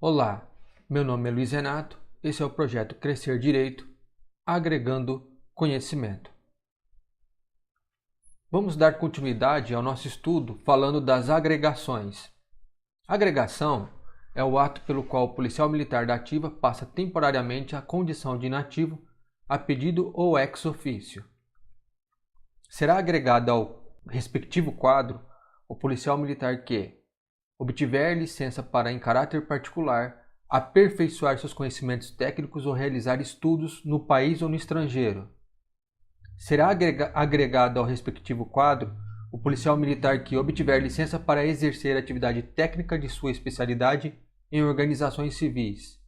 Olá, meu nome é Luiz Renato, esse é o projeto Crescer Direito, agregando conhecimento. Vamos dar continuidade ao nosso estudo falando das agregações. Agregação é o ato pelo qual o policial militar da ativa passa temporariamente a condição de inativo a pedido ou ex officio. Será agregado ao respectivo quadro o policial militar que obtiver licença para, em caráter particular, aperfeiçoar seus conhecimentos técnicos ou realizar estudos no país ou no estrangeiro. Será agregado ao respectivo quadro o policial militar que obtiver licença para exercer a atividade técnica de sua especialidade em organizações civis.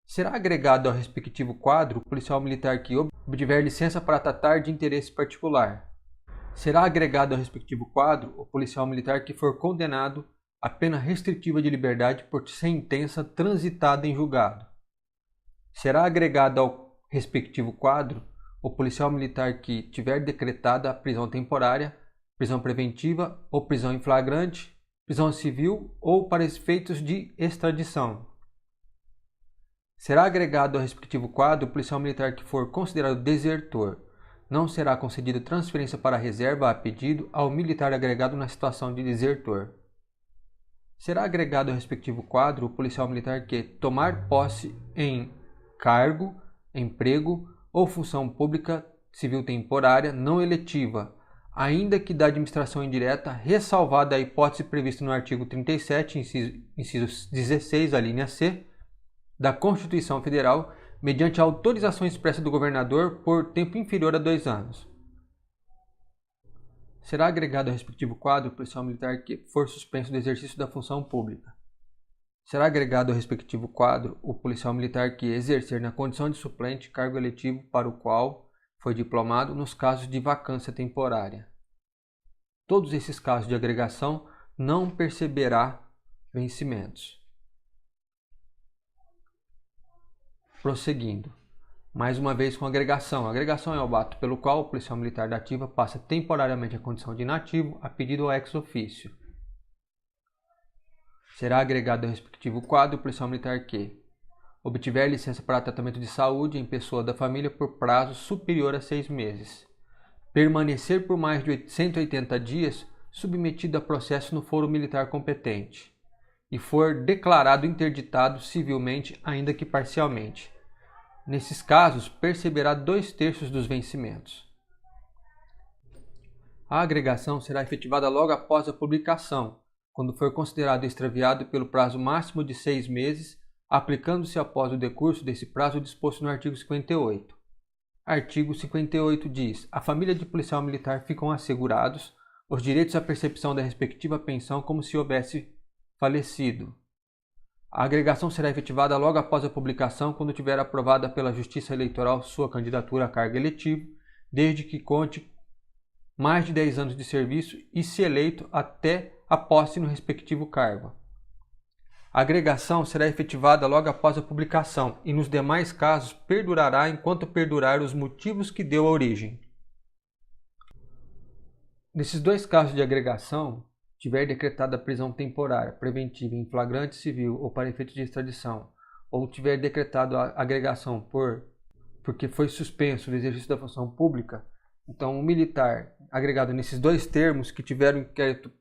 Será agregado ao respectivo quadro o policial militar que obtiver licença para tratar de interesse particular. Será agregado ao respectivo quadro o policial militar que for condenado a pena restritiva de liberdade por sentença transitada em julgado. Será agregado ao respectivo quadro o policial militar que tiver decretada a prisão temporária, prisão preventiva ou prisão em flagrante, prisão civil ou para efeitos de extradição. Será agregado ao respectivo quadro o policial militar que for considerado desertor. Não será concedida transferência para a reserva a pedido ao militar agregado na situação de desertor. Será agregado ao respectivo quadro o policial militar que tomar posse em cargo, emprego ou função pública civil temporária não eletiva, ainda que da administração indireta, ressalvada a hipótese prevista no artigo 37, inciso 16, a linha C, da Constituição Federal, mediante autorização expressa do governador por tempo inferior a 2 anos. Será agregado ao respectivo quadro o policial militar que for suspenso do exercício da função pública. Será agregado ao respectivo quadro o policial militar que exercer na condição de suplente cargo eletivo para o qual foi diplomado nos casos de vacância temporária. Todos esses casos de agregação não perceberá vencimentos. Prosseguindo. Mais uma vez com agregação. A agregação é o ato pelo qual o policial militar da ativa passa temporariamente a condição de inativo a pedido ou ex officio. Será agregado ao respectivo quadro o policial militar que obtiver licença para tratamento de saúde em pessoa da família por prazo superior a 6 meses. Permanecer por mais de 180 dias submetido a processo no foro militar competente e for declarado interditado civilmente, ainda que parcialmente. Nesses casos, perceberá 2/3 dos vencimentos. A agregação será efetivada logo após a publicação, quando for considerado extraviado pelo prazo máximo de 6 meses, aplicando-se após o decurso desse prazo disposto no artigo 58. Artigo 58 diz: a família de policial militar ficam assegurados os direitos à percepção da respectiva pensão como se houvesse falecido. A agregação será efetivada logo após a publicação, quando tiver aprovada pela Justiça Eleitoral sua candidatura a cargo eletivo, desde que conte mais de 10 anos de serviço e, se eleito, até a posse no respectivo cargo. A agregação será efetivada logo após a publicação e, nos demais casos, perdurará enquanto perdurar os motivos que deu origem. Nesses 2 casos de agregação, tiver decretada a prisão temporária, preventiva em flagrante civil ou para efeitos de extradição, ou tiver decretado a agregação porque foi suspenso do exercício da função pública, então o militar agregado nesses 2 termos que tiver o inquérito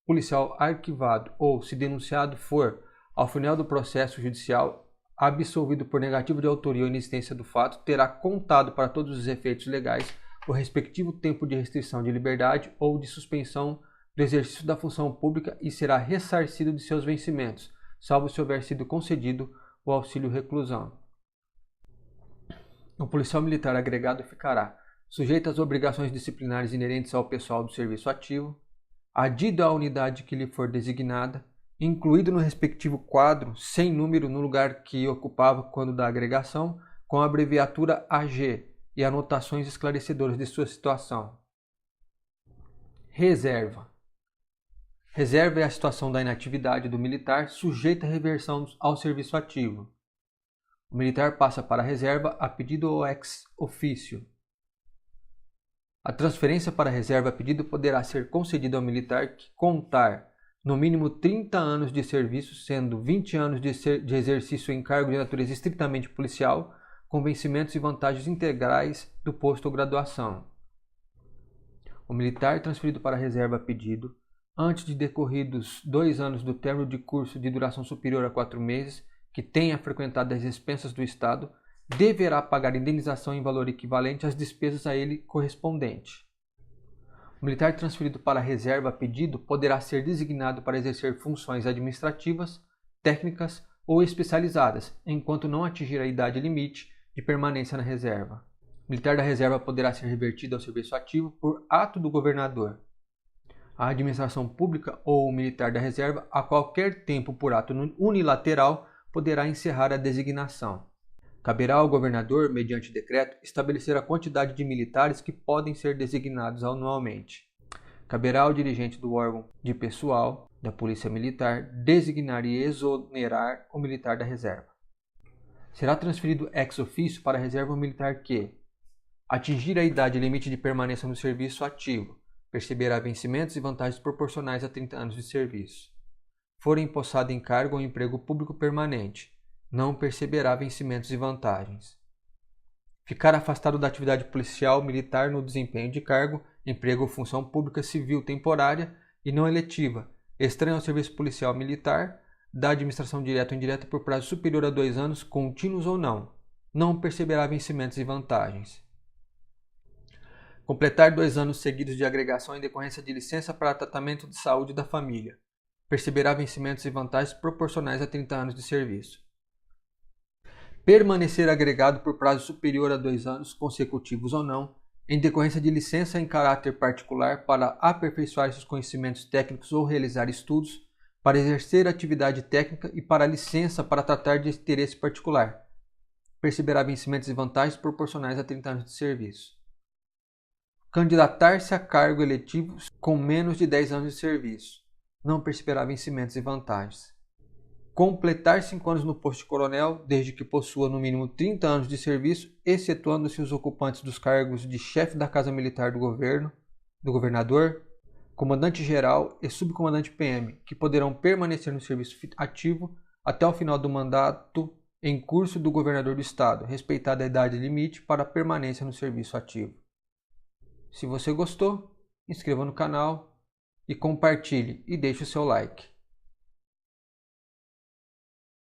policial arquivado ou, se denunciado for, ao final do processo judicial, absolvido por negativo de autoria ou inexistência do fato, terá contado para todos os efeitos legais o respectivo tempo de restrição de liberdade ou de suspensão do exercício da função pública e será ressarcido de seus vencimentos, salvo se houver sido concedido o auxílio reclusão. O policial militar agregado ficará sujeito às obrigações disciplinares inerentes ao pessoal do serviço ativo, adido à unidade que lhe for designada, incluído no respectivo quadro, sem número no lugar que ocupava quando da agregação, com a abreviatura AG e anotações esclarecedoras de sua situação. Reserva. Reserva é a situação da inatividade do militar sujeita à reversão ao serviço ativo. O militar passa para a reserva a pedido ou ex officio. A transferência para a reserva a pedido poderá ser concedida ao militar que contar no mínimo 30 anos de serviço, sendo 20 anos de exercício em cargo de natureza estritamente policial, com vencimentos e vantagens integrais do posto ou graduação. O militar transferido para a reserva a pedido, antes de decorridos 2 anos do término de curso de duração superior a 4 meses, que tenha frequentado as expensas do Estado, deverá pagar indenização em valor equivalente às despesas a ele correspondente. O militar transferido para a reserva a pedido poderá ser designado para exercer funções administrativas, técnicas ou especializadas, enquanto não atingir a idade limite de permanência na reserva. O militar da reserva poderá ser revertido ao serviço ativo por ato do governador. A administração pública ou o militar da reserva, a qualquer tempo por ato unilateral, poderá encerrar a designação. Caberá ao governador, mediante decreto, estabelecer a quantidade de militares que podem ser designados anualmente. Caberá ao dirigente do órgão de pessoal da Polícia Militar designar e exonerar o militar da reserva. Será transferido ex officio para a reserva o militar que atingir a idade limite de permanência no serviço ativo, perceberá vencimentos e vantagens proporcionais a 30 anos de serviço. For empossado em cargo ou emprego público permanente, não perceberá vencimentos e vantagens. Ficar afastado da atividade policial militar no desempenho de cargo, emprego ou função pública civil temporária e não eletiva, estranho ao serviço policial militar, da administração direta ou indireta por prazo superior a 2 anos, contínuos ou não perceberá vencimentos e vantagens. Completar 2 anos seguidos de agregação em decorrência de licença para tratamento de saúde da família, perceberá vencimentos e vantagens proporcionais a 30 anos de serviço. Permanecer agregado por prazo superior a 2 anos, consecutivos ou não, em decorrência de licença em caráter particular para aperfeiçoar seus conhecimentos técnicos ou realizar estudos, para exercer atividade técnica e para licença para tratar de interesse particular. Perceberá vencimentos e vantagens proporcionais a 30 anos de serviço. Candidatar-se a cargo eletivo com menos de 10 anos de serviço. Não perceberá vencimentos e vantagens. Completar 5 anos no posto de coronel, desde que possua no mínimo 30 anos de serviço, excetuando-se os ocupantes dos cargos de chefe da Casa Militar do Governo, do governador, comandante-geral e subcomandante PM, que poderão permanecer no serviço ativo até o final do mandato em curso do governador do estado, respeitada a idade limite para permanência no serviço ativo. Se você gostou, inscreva no canal e compartilhe e deixe o seu like.